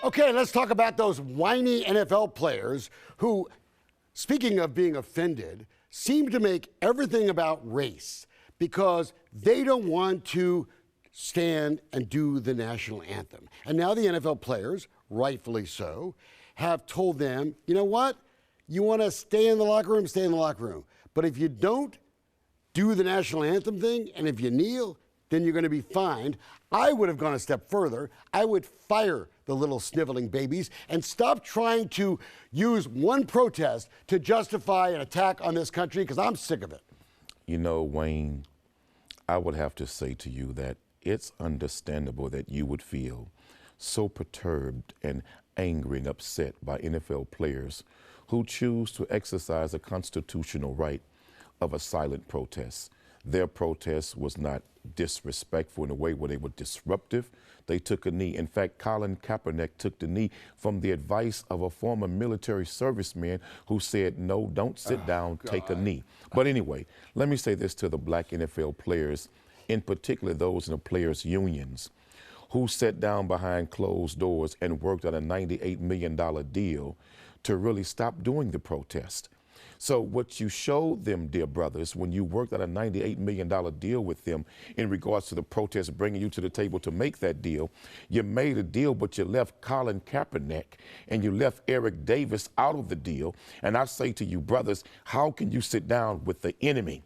Okay, let's talk about those whiny NFL players who, speaking of being offended, seem to make everything about race because they don't want to stand and do the national anthem. And now the NFL players, rightfully so, have told them, you know what? You want to stay in the locker room, stay in the locker room. But if you don't do the national anthem thing, and if you kneel, then you're going to be fined. I would have gone a step further. I would fire the little sniveling babies and stop trying to use one protest to justify an attack on this country, because I'm sick of it. You know, Wayne, I would have to say to you that it's understandable that you would feel so perturbed and angry and upset by NFL players who choose to exercise a constitutional right of a silent protest. Their protest was not disrespectful in a way where they were disruptive. They took a knee. In fact, Colin Kaepernick took the knee from the advice of a former military serviceman who said, no, don't sit down, take a knee. But anyway, let me say this to the black NFL players, in particular those in the players' unions, who sat down behind closed doors and worked on a $98 million deal to really stop doing the protest. So what you showed them, dear brothers, when you worked on a $98 million deal with them in regards to the protest bringing you to the table to make that deal, you made a deal, but you left Colin Kaepernick and you left Eric Davis out of the deal. And I say to you, brothers, how can you sit down with the enemy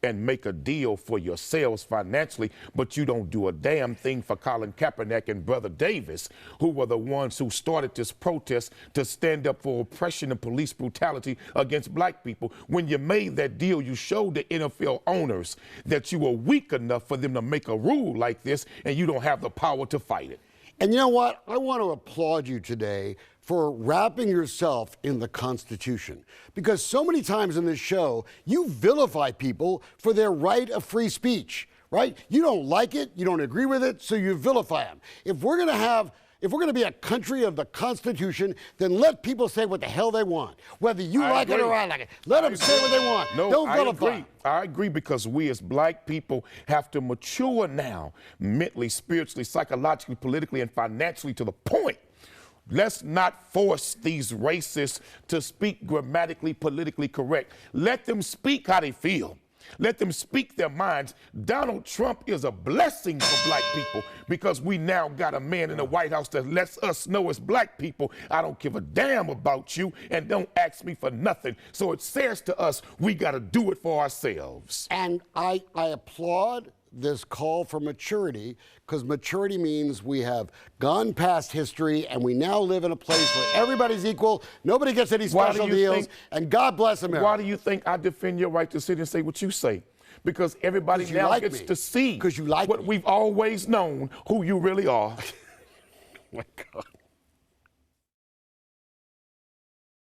and make a deal for yourselves financially, but you don't do a damn thing for Colin Kaepernick and Brother Davis, who were the ones who started this protest to stand up for oppression and police brutality against black people? When you made that deal, you showed the NFL owners that you were weak enough for them to make a rule like this, and you don't have the power to fight it. And you know what? I want to applaud you today for wrapping yourself in the Constitution. Because so many times in this show, you vilify people for their right of free speech, right? You don't like it, you don't agree with it, so you vilify them. If we're going to be a country of the Constitution, then let people say what the hell they want. Whether you like it or I like it. Let them say what they want. No, don't vilify. I agree, because we as black people have to mature now, mentally, spiritually, psychologically, politically, and financially, to the point. Let's not force these racists to speak grammatically, politically correct. Let them speak how they feel. Let them speak their minds. Donald Trump is a blessing for black people, because we now got a man in the White House that lets us know as black people, I don't give a damn about you and don't ask me for nothing. So it says to us, we got to do it for ourselves. And I applaud this call for maturity, because maturity means we have gone past history and we now live in a place where everybody's equal, nobody gets any special deals, and God bless America. Why do you think I defend your right to sit and say what you say? Because everybody now gets to see what we've always known, who you really are.